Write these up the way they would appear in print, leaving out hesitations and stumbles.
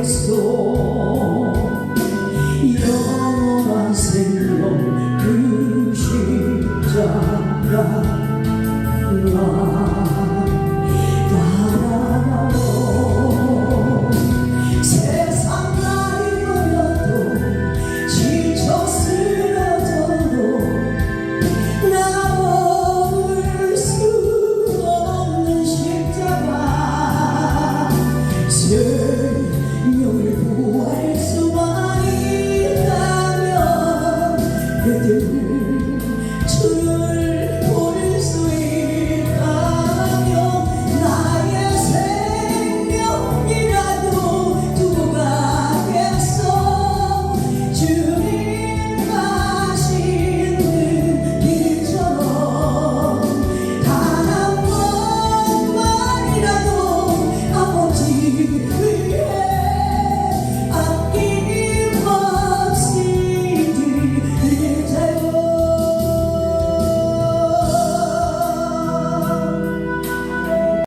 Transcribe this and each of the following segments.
하겠소. 영원한 생명 그 십자가 따라가고 세상 나이 걸려도 지쳐 쓰러져도 나 머물 수 없는 십자가 생명을 구할 수만 있다면 그대를 주를 볼 수 있다면 나의 생명이라도 두고 가겠어. 주님 가시는 길처럼 단 한 번만이라도 아버지 위해 아낌없이 드리자요.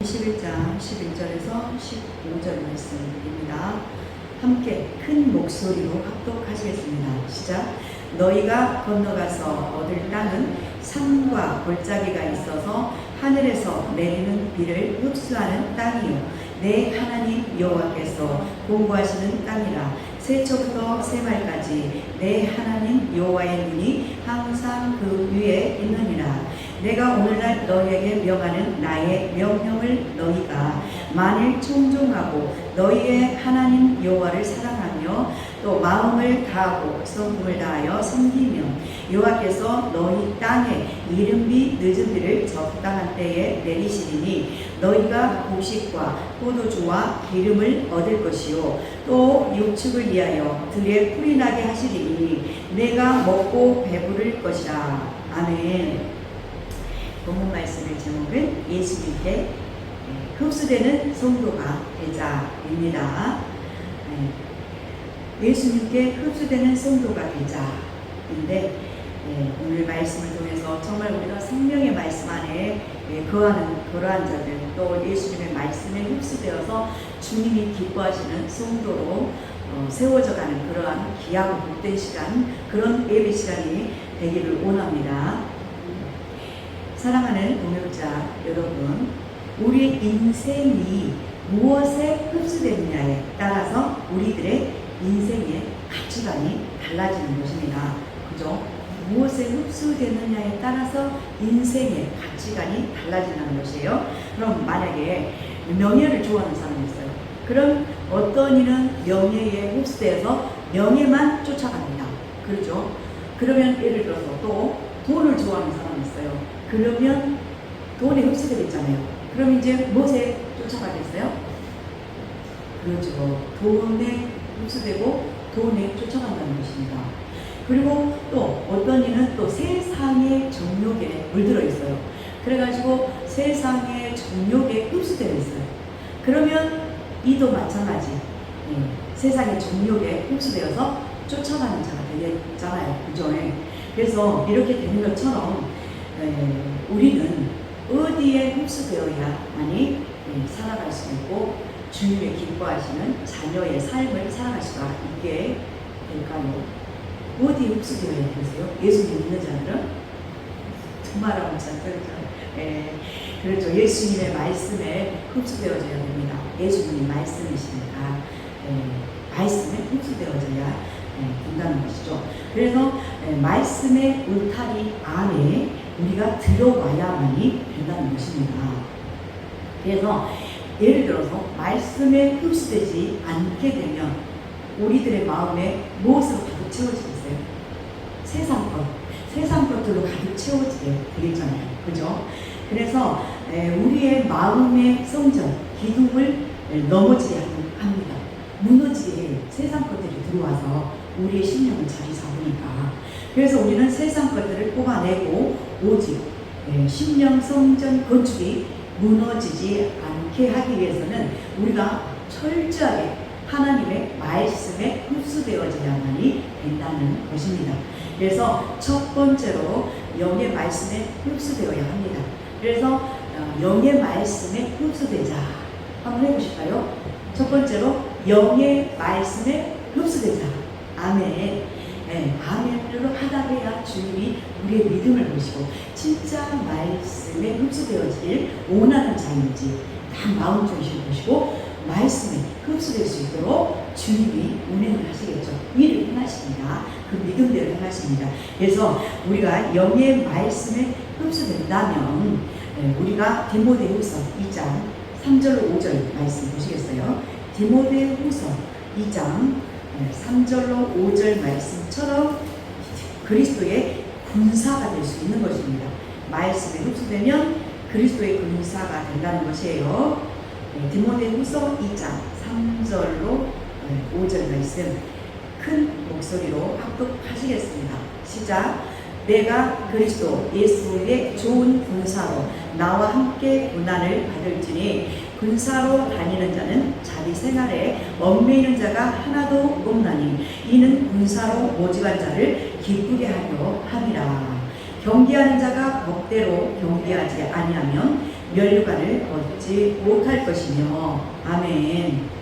11장 11절에서 15절 말씀입니다. 함께 큰 목소리로 합독하시겠습니다. 시작. 너희가 건너가서 얻을 땅은 산과 골짜기가 있어서 하늘에서 내리는 비를 흡수하는 땅이요 내 하나님 여호와께서 공부하시는 땅이라. 세초부터 세말까지 내 하나님 여호와의 눈이 항상 그 위에 있느니라. 내가 오늘날 너희에게 명하는 나의 명령을 너희가 만일 청종하고 너희의 하나님 여호와를 사랑하며 또 마음을 다하고 성품을 다하여 섬기면 여호와께서 너희 땅에 이른비 늦은비를 적당한 때에 내리시리니 너희가 곡식과 포도주와 기름을 얻을 것이요 또 육축을 위하여 들에 풀이 나게 하시리니 내가 먹고 배부를 것이라. 아멘. 본문 말씀의 제목은 예수님께 흡수되는 성도가 되자입니다. 예수님께 흡수되는 성도가 되자인데 오늘 말씀을 통해서 정말 우리가 생명의 말씀 안에 거하는 그러한 자들, 또 예수님의 말씀에 흡수되어서 주님이 기뻐하시는 성도로 세워져가는 그러한 귀하고 복된 시간, 그런 예배 시간이 되기를 원합니다. 사랑하는 동역자 여러분, 우리의 인생이 무엇에 흡수되느냐에 따라서 우리들의 인생의 가치관이 달라지는 것입니다. 그죠? 무엇에 흡수되느냐에 따라서 인생의 가치관이 달라진다는 것이에요. 그럼 만약에 명예를 좋아하는 사람이 있어요. 그럼 어떤 이는 명예에 흡수되어서 명예만 쫓아갑니다. 그렇죠? 그러면 예를 들어서 또 돈을 좋아하는 사람이 있어요. 그러면 돈에 흡수되겠잖아요. 그럼 이제 무엇에 쫓아가겠어요? 그렇죠. 돈에 흡수되고 돈에 쫓아간다는 것입니다. 그리고 또 어떤 이는 또 세상의 정욕에 물들어 있어요. 그래가지고 세상의 정욕에 흡수되어 있어요. 그러면 이도 마찬가지. 세상의 정욕에 흡수되어서 쫓아가는 자가 되겠잖아요. 그죠? 그래서 이렇게 되는 것처럼 우리는 어디에 흡수되어야만이 살아갈 수 있고 주님의 기뻐하시는 자녀의 삶을 살아갈 수가 있게 될까요? 어디에 흡수되어야 되세요? 예수님 믿는 자들은 두말하고 그렇죠? 그렇죠. 예수님의 말씀에 흡수되어져야 됩니다. 예수님이 말씀이시니까 말씀에 흡수되어져야 된다는 것이죠. 그래서 말씀의 울타리 안에 우리가 들어와야만이 된다는 것입니다. 그래서 예를 들어서 말씀에 흡수되지 않게 되면 우리들의 마음에 무엇으로 가득 채워지겠어요? 세상 것들로 가득 채워지게 되겠잖아요. 그죠? 그래서 우리의 마음의 성전, 기둥을 넘어지게 합니다. 무너지게 해요. 세상 것들이 들어와서 우리의 심령을 자리 잡으니까. 그래서 우리는 세상 것들을 뽑아내고 오직 심령 성전 건축이 무너지지 않게 하기 위해서는 우리가 철저하게 하나님의 말씀에 흡수되어져야만이 된다는 것입니다. 그래서 첫 번째로 영의 말씀에 흡수되어야 합니다. 그래서 영의 말씀에 흡수되자 한번 해보실까요? 첫 번째로 영의 말씀에 흡수되자. 아멘. 네, 아멘으로 하답해야 주님이 우리의 믿음을 보시고 진짜 말씀에 흡수되어질 원하는 자인지 다 마음 중심을 보시고 말씀에 흡수될 수 있도록 주님이 운행을 하시겠죠. 일을 행하십니다. 그 믿음대로 행하십니다. 그래서 우리가 영의 말씀에 흡수된다면 우리가 디모데후서 2장 3절로 5절 말씀 보시겠어요? 디모데후서 2장 3절로 5절 말씀처럼 그리스도의 군사가 될 수 있는 것입니다. 말씀에 흡수되면 그리스도의 군사가 된다는 것이에요. 디모데후서 2장 3절로 5절 말씀 큰 목소리로 합독하시겠습니다. 시작. 내가 그리스도 예수의 좋은 군사로 나와 함께 고난을 받을지니 군사로 다니는 자는 자기 생활에 얽매이는 자가 하나도 없나니 이는 군사로 모집한 자를 기쁘게 하려 함이라. 경계하는 자가 법대로 경계하지 아니하면 면류관을 얻지 못할 것이며. 아멘.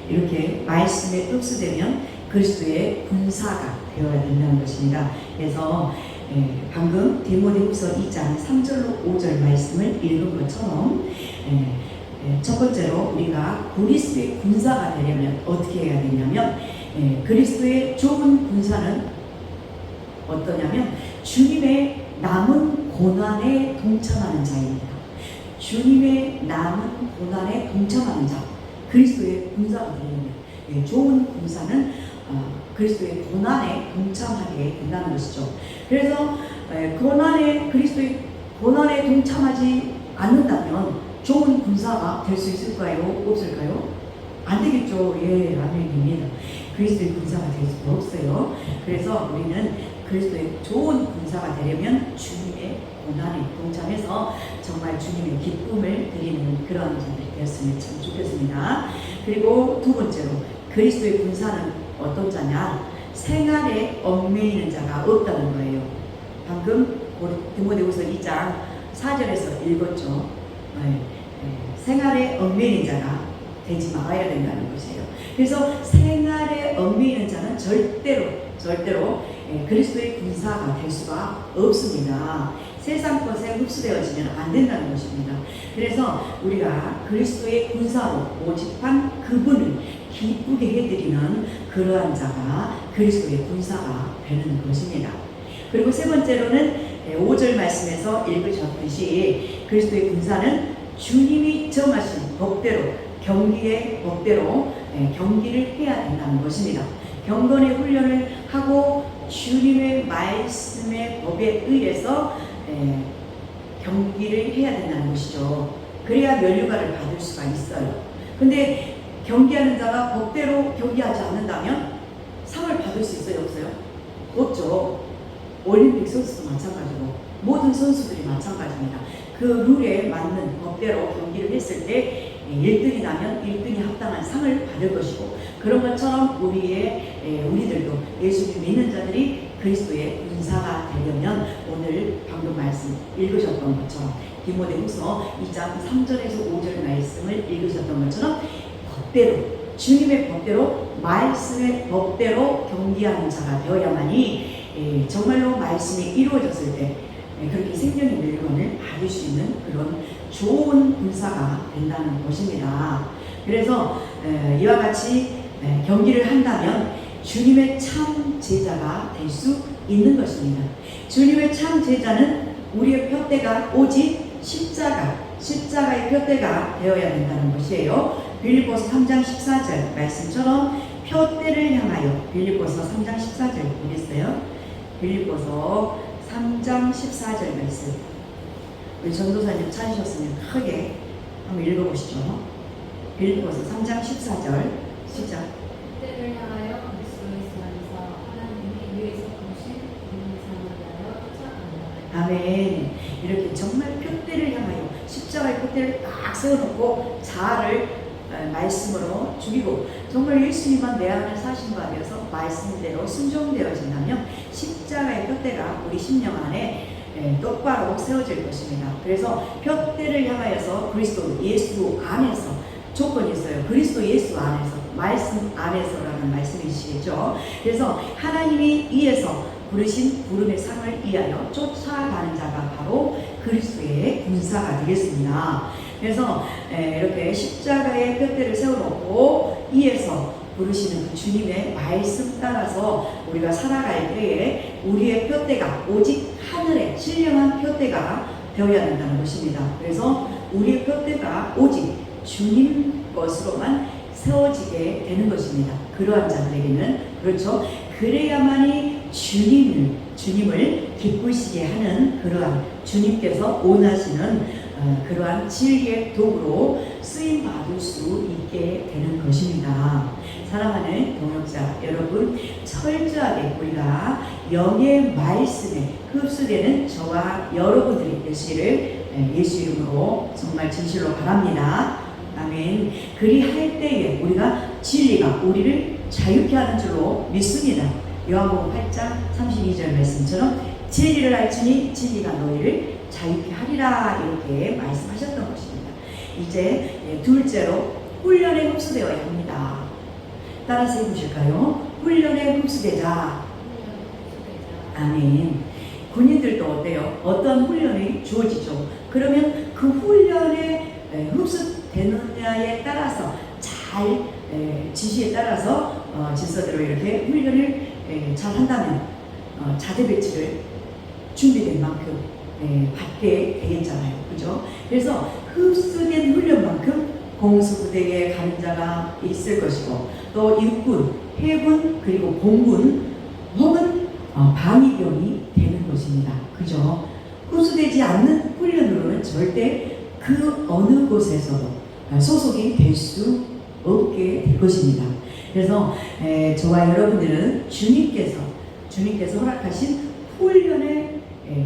이렇게 말씀에 흡수되면 그리스도의 군사가 되어야 된다는 것입니다. 그래서 방금 디모데후서 2장 3절로 5절 말씀을 읽은 것처럼 첫 번째로 우리가 그리스도의 군사가 되려면 어떻게 해야 되냐면 그리스도의 좋은 군사는 어떠냐면 주님의 남은 고난에 동참하는 자입니다. 주님의 남은 고난에 동참하는 자, 그리스도의 군사가 되려면 좋은 군사는 그리스도의 고난에 동참하게 된다는 것이죠. 그래서 그리스도의 고난에 동참하지 않는다면 좋은 군사가 될 수 있을까요? 없을까요? 안 되겠죠. 예, 아멘입니다. 그리스도의 군사가 될 수가 없어요. 그래서 우리는 그리스도의 좋은 군사가 되려면 주님의 고난에 동참해서 정말 주님의 기쁨을 드리는 그런 자들이 되었으면 참 좋겠습니다. 그리고 두 번째로 그리스도의 군사는 어떤 자냐? 생활에 얽매이는 자가 없다는 거예요. 방금 디모데후서 2장 4절에서 읽었죠. 생활에 얽매이는 자가 되지 말아야 된다는 것이에요. 그래서 생활에 얽매이는 자는 절대로 그리스도의 군사가 될 수가 없습니다. 세상 것에 흡수되어지면 안 된다는 것입니다. 그래서 우리가 그리스도의 군사로 모집한 그분을 기쁘게 해드리는 그러한 자가 그리스도의 군사가 되는 것입니다. 그리고 세 번째로는 5절 말씀에서 읽으셨듯이 그리스도의 군사는 주님이 정하신 법대로 경기의 법대로 경기를 해야 된다는 것입니다. 경건의 훈련을 하고 주님의 말씀의 법에 의해서 경기를 해야 된다는 것이죠. 그래야 면류관을 받을 수가 있어요. 근데 경기하는 자가 법대로 경기하지 않는다면 상을 받을 수 있어요? 없어요? 없죠. 올림픽 선수도 마찬가지고 모든 선수들이 마찬가지입니다. 그 룰에 맞는 법대로 경기를 했을 때 1등이 나면 1등이 합당한 상을 받을 것이고 그런 것처럼 우리들도 예수님 믿는 자들이 그리스도의 군사가 되려면 오늘 방금 말씀 읽으셨던 것처럼 디모데후서 2장 3절에서 5절 말씀을 읽으셨던 것처럼 법대로 주님의 법대로 말씀의 법대로 경기하는 자가 되어야만이 정말로 말씀이 이루어졌을 때 그렇게 생명의 멸관을 받을 수 있는 그런 좋은 군사가 된다는 것입니다. 그래서 이와 같이 경기를 한다면 주님의 참 제자가 될 수 있는 것입니다. 주님의 참 제자는 우리의 푯대가 오직 십자가의 푯대가 되어야 된다는 것이에요. 빌립보서 3장 14절 말씀처럼 푯대를 향하여 빌립보서 3장 14절 보겠어요. 빌립보서 3장 14절 말씀 우리 전도사님 찾으셨으면 크게 한번 읽어보시죠. 빌립보서 3장 14절 시작. 때를 향하여 그리스도 안에서 하나님이 위에서 보신 인상을 위하여 쫓아간다. 아멘. 이렇게 정말 푯대를 향하여 십자가의 푯대를 딱 세워놓고 자아를 말씀으로 죽이고 정말 예수님만 내 안에 사신 바 되어서 말씀대로 순종되어진다면 십자가의 푯대가 우리 심령 안에 똑바로 세워질 것입니다. 그래서 푯대를 향하여서 그리스도 예수 안에서 조건이 있어요. 그리스도 예수 안에서, 말씀 안에서라는 말씀이시겠죠. 그래서 하나님이 위에서 부르신 부름의 상을 위하여 쫓아가는 자가 바로 그리스도의 군사가 되겠습니다. 그래서 이렇게 십자가의 뼈대를 세워놓고 위에서 부르시는 그 주님의 말씀 따라서 우리가 살아갈 때에 우리의 뼈대가 오직 하늘의 신령한 뼈대가 되어야 된다는 것입니다. 그래서 우리의 뼈대가 오직 주님 것으로만 세워지게 되는 것입니다. 그러한 자들에게는, 그렇죠, 그래야만이 주님을 기쁘시게 하는 그러한 주님께서 원하시는 그러한 진리의 도구로 쓰임 받을 수 있게 되는 것입니다. 사랑하는 동역자 여러분, 철저하게 우리가 영의 말씀에 흡수되는 저와 여러분들이 되시기를 예수 이름으로 정말 진실로 바랍니다. 아멘. 그리할 때에 우리가 진리가 우리를 자유케 하는 줄로 믿습니다. 요한복음 8장 32절 말씀처럼 진리를 알지니 진리가 너희를 자유케 하리라, 이렇게 말씀하셨던 것입니다. 이제 둘째로 훈련에 흡수되어야 합니다. 따라서 해보실까요? 훈련에 흡수되자. 아멘. 군인들도 어때요? 어떤 훈련이 주어지죠. 그러면 그 훈련에 흡수되느냐에 따라서 잘 지시에 따라서 질서대로 이렇게 훈련을 잘 한다면 자대 배치를 준비된 만큼 받게 되겠잖아요. 그죠? 그래서 흡수된 훈련만큼 공수부대에 가는 자가 있을 것이고, 또 육군, 해군, 그리고 공군 혹은 방위병이 되는 것입니다. 그죠? 흡수되지 않는 훈련으로는 절대 그 어느 곳에서도 소속이 될 수 없게 될 것입니다. 그래서 저와 여러분들은 주님께서 허락하신 훈련에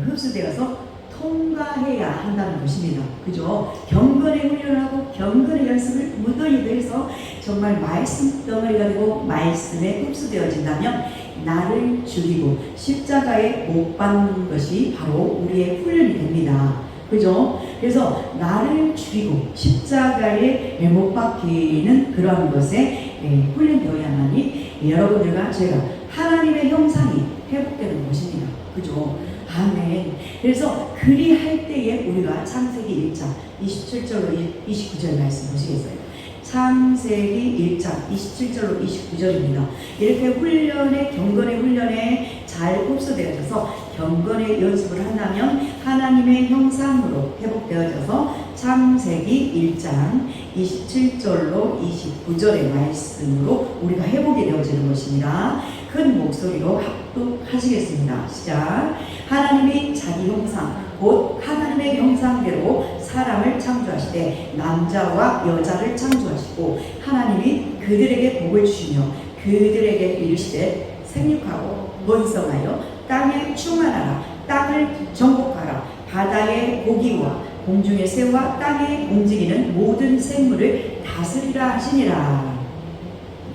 흡수되어서 통과해야 한다는 것입니다. 그죠? 경건의 훈련을 하고 경건의 연습을 무더기도 해서 정말 말씀 덩어리가 되고 말씀에 흡수되어진다면 나를 죽이고 십자가에 못 박는 것이 바로 우리의 훈련이 됩니다. 그죠? 그래서 나를 죽이고 십자가에 못 박히는 그러한 것에 훈련되어야만이 여러분들과 제가 하나님의 형상이 회복되는 것입니다. 그죠? 아멘. 그래서 그리할 때에 우리가 창세기 1장 27절로 29절 말씀 보시겠어요? 창세기 1장 27절로 29절입니다. 이렇게 경건의 훈련에 잘 흡수되어져서 경건의 연습을 한다면 하나님의 형상으로 회복되어져서 창세기 1장 27절로 29절의 말씀으로 우리가 회복이 되어지는 것입니다. 큰 목소리로 합독하시겠습니다. 시작. 하나님이 자기 형상 곧 하나님의 형상대로 사람을 창조하시되 남자와 여자를 창조하시고 하나님이 그들에게 복을 주시며 그들에게 이르시되 생육하고 번성하여 땅에 충만하라. 땅을 정복하라. 바다의 고기와 공중의 새와 땅에 움직이는 모든 생물을 다스리라 하시니라.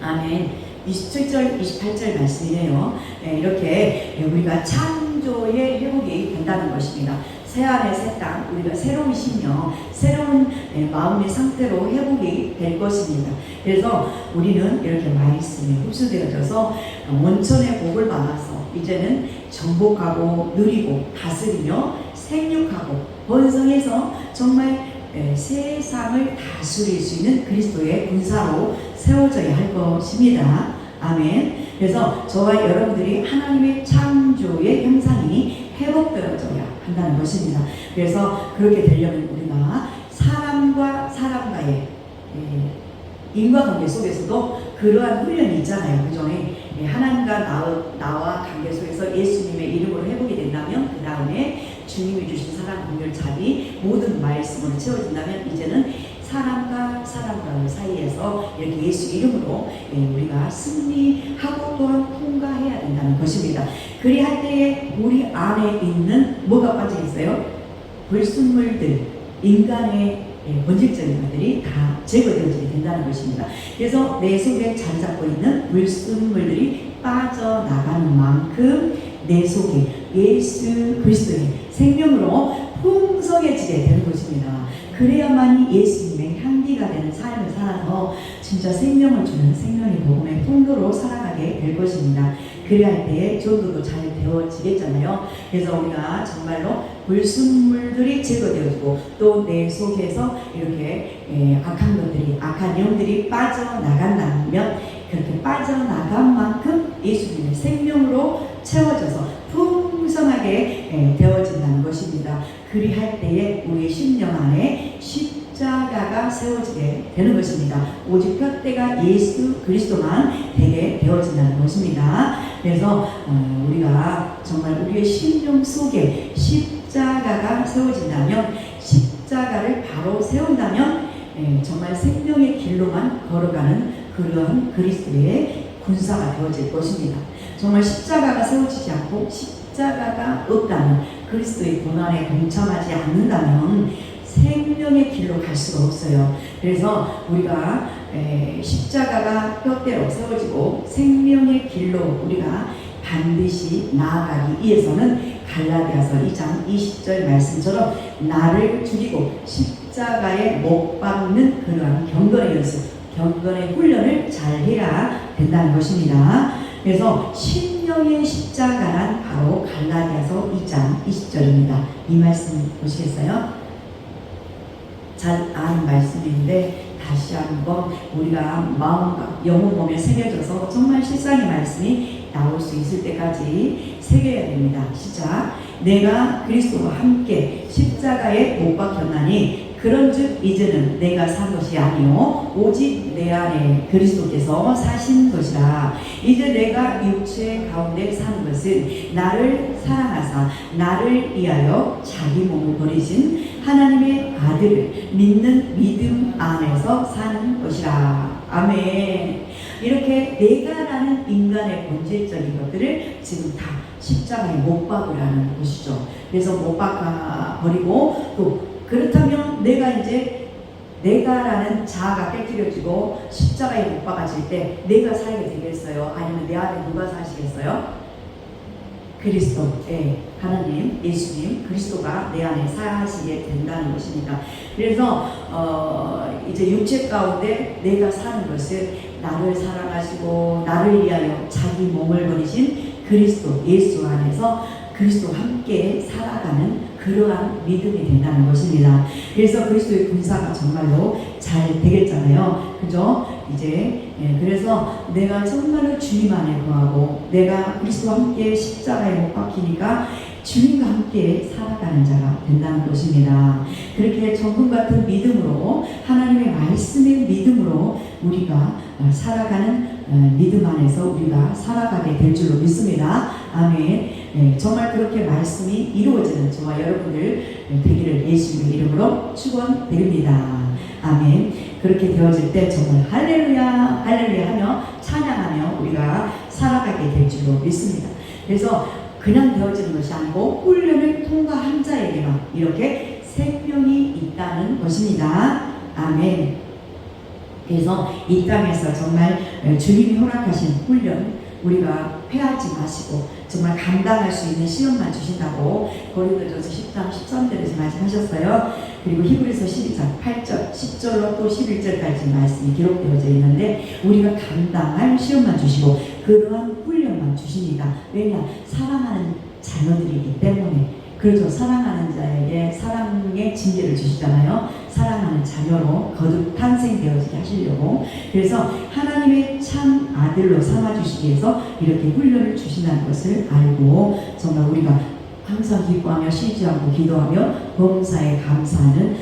아멘. 27절, 28절 말씀이네요. 이렇게 우리가 창조의 회복이 된다는 것입니다. 새하늘 새 땅, 우리가 새로운 심령, 새로운 마음의 상태로 회복이 될 것입니다. 그래서 우리는 이렇게 말씀에 흡수되어져서 원천의 복을 받아서 이제는 정복하고 누리고 다스리며 생육하고 번성해서 정말 세상을 다스릴 수 있는 그리스도의 군사로 세워져야 할 것입니다. 아멘. 그래서 저와 여러분들이 하나님의 창조의 형상이 회복되어져야 한다는 것입니다. 그래서 그렇게 되려면 우리가 사람과 사람과의 인과관계 속에서도 그러한 훈련이 있잖아요. 그죠? 하나님과 나와 관계 속에서 예수님의 이름으로 회복이 된다면 그 다음에 주님이 주신 사랑, 긍휼, 자비 모든 말씀으로 채워진다면 이제는 사람과 사람과 사이에서 이렇게 예수 이름으로 우리가 승리하고 또한 통과해야 된다는 것입니다. 그리할 때에 우리 안에 있는 뭐가 빠져 있어요? 불순물들, 인간의 본질적인 것들이 다 제거되어지게 된다는 것입니다. 그래서 내 속에 자리 잡고 있는 불순물들이 빠져나가는 만큼 내 속에 예수 그리스도의 생명으로 풍성해지게 되는 것입니다. 그래야만이 예수님의 향기가 되는 삶을 살아서 진짜 생명을 주는 생명의 복음의 통로로 살아가게 될 것입니다. 그래야 할 때에 전도도 잘 되어지겠잖아요. 그래서 우리가 정말로 불순물들이 제거되어지고 또 내 속에서 이렇게 악한 것들이, 악한 영들이 빠져나간다면 그렇게 빠져나간 만큼 예수님의 생명으로 채워져서 풍성하게 되어진다는 것입니다. 그리할 때에 우리의 심령 안에 십자가가 세워지게 되는 것입니다. 오직 뼈대가 예수 그리스도만 되게 되어진다는 것입니다. 그래서 우리가 정말 우리의 심령 속에 십자가가 세워진다면, 십자가를 바로 세운다면 정말 생명의 길로만 걸어가는 그러한 그리스도의 군사가 되어질 것입니다. 정말 십자가가 세워지지 않고 십자가가 없다면, 그리스도의 고난에 동참하지 않는다면 생명의 길로 갈 수가 없어요. 그래서 우리가 십자가가 뼈대로 세워지고 생명의 길로 우리가 반드시 나아가기 위해서는 갈라디아서 2장 20절 말씀처럼 나를 죽이고 십자가에 못 박는 그러한 경건의 연습, 경건의 훈련을 잘 해야 된다는 것입니다. 그래서 심령의 십자가란 바로 갈라디아서 2장 20절입니다. 이 말씀 보시겠어요? 잘 아는 말씀인데 다시 한번 우리가 마음과 영혼 몸에 새겨져서 정말 실상의 말씀이 나올 수 있을 때까지 새겨야 됩니다. 시작. 내가 그리스도와 함께 십자가에 못 박혔나니 그런즉 이제는 내가 산 것이 아니요 오직 내 안에 그리스도께서 사신 것이라. 이제 내가 육체 가운데 사는 것은 나를 사랑하사 나를 위하여 자기 몸을 버리신 하나님의 아들을 믿는 믿음 안에서 사는 것이라. 아멘. 이렇게 내가라는 인간의 본질적인 것들을 지금 다 십자가에 못 박으라는 것이죠. 그래서 못 박아 버리고, 또 그렇다면 내가 이제 내가라는 자아가 깨뜨려지고 십자가에 못 박아질 때 내가 살게 되겠어요? 아니면 내 안에 누가 사시겠어요? 그리스도, 하나님, 예수님, 그리스도가 내 안에 사시게 된다는 것입니다. 그래서 이제 육체 가운데 내가 사는 것은 나를 사랑하시고 나를 위하여 자기 몸을 버리신 그리스도, 예수 안에서 그리스도와 함께 살아가는 그러한 믿음이 된다는 것입니다. 그래서 그리스도의 군사가 정말로 잘 되겠잖아요. 그죠? 이제 그래서 내가 정말로 주님 안에 거하고 내가 그리스도와 함께 십자가에 못 박히니까 주님과 함께 살아가는 자가 된다는 것입니다. 그렇게 정금 같은 믿음으로, 하나님의 말씀의 믿음으로 우리가 살아가는 믿음 안에서 우리가 살아가게 될 줄로 믿습니다. 아멘. 정말 그렇게 말씀이 이루어지는 저와 여러분들 되기를 예수님의 이름으로 축원드립니다. 아멘. 그렇게 되어질 때 정말 할렐루야 할렐루야 하며 찬양하며 우리가 살아가게 될 줄로 믿습니다. 그래서 그냥 되어지는 것이 아니고 훈련을 통과한 자에게만 이렇게 생명이 있다는 것입니다. 아멘. 그래서 이 땅에서 정말 주님이 허락하신 훈련, 우리가 패하지 마시고 정말 감당할 수 있는 시험만 주신다고 고린도전서 10장 13절에서 말씀하셨어요. 그리고 히브리서 12장 8절 10절로 또 11절까지 말씀이 기록되어져 있는데 우리가 감당할 시험만 주시고 그러한 훈련만 주십니다. 왜냐? 사랑하는 자녀들이기 때문에. 그렇죠. 사랑하는 자에게 사랑의 징계를 주시잖아요. 사랑하는 자녀로 거듭 탄생되어지게 하시려고. 그래서 하나님의 참 아들로 삼아주시기 위해서 이렇게 훈련을 주신다는 것을 알고 정말 우리가 항상 기뻐하며 쉬지 않고 기도하며 범사에 감사하는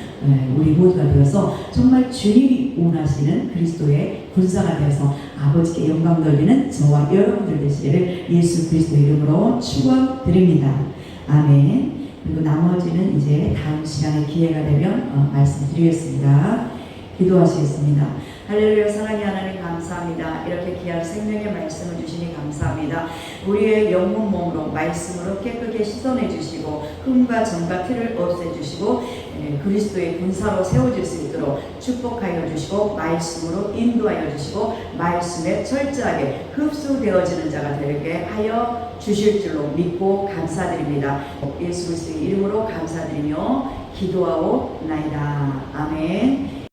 우리 모두가 되어서 정말 주님이 원하시는 그리스도의 군사가 되어서 아버지께 영광 돌리는 저와 여러분들 되시기를 예수 그리스도 이름으로 축원드립니다. 아멘. 그리고 나머지는 이제 다음 시간에 기회가 되면 말씀드리겠습니다. 기도하시겠습니다. 할렐루야. 사랑의 하나님 감사합니다. 이렇게 귀한 생명의 말씀을 주시니 감사합니다. 우리의 영혼 몸으로 말씀으로 깨끗게 씻어내 주시고 흠과 점과 티를 없애 주시고 그리스도의 군사로 세워질 수 있도록 축복하여 주시고 말씀으로 인도하여 주시고 말씀에 철저하게 흡수되어지는 자가 되게 하여 주실 줄로 믿고 감사드립니다. 예수 그리스도의 이름으로 감사드리며 기도하옵나이다. 아멘.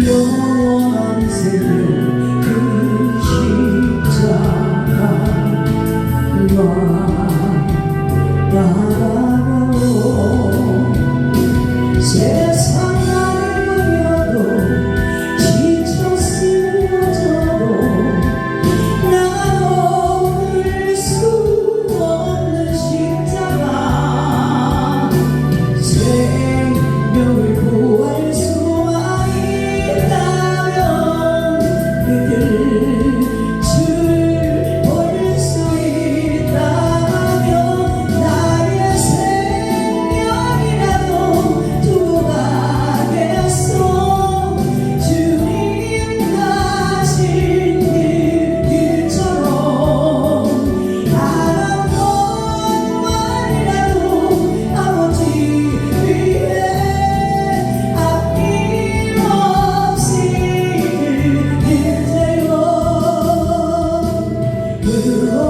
영원한 생명 그 십자가와 따라가오 세상 나를 보여도 지쳐 쓰러져도 나올 수 없는 십자가 생명을 구할 수만 있다면 그들 주를 볼 수 있다면 나의 생명이라도 두고 가겠소 주님 가신 길처럼 단 한 번만이라도 아버지 위에 아낌없이 드릴게요.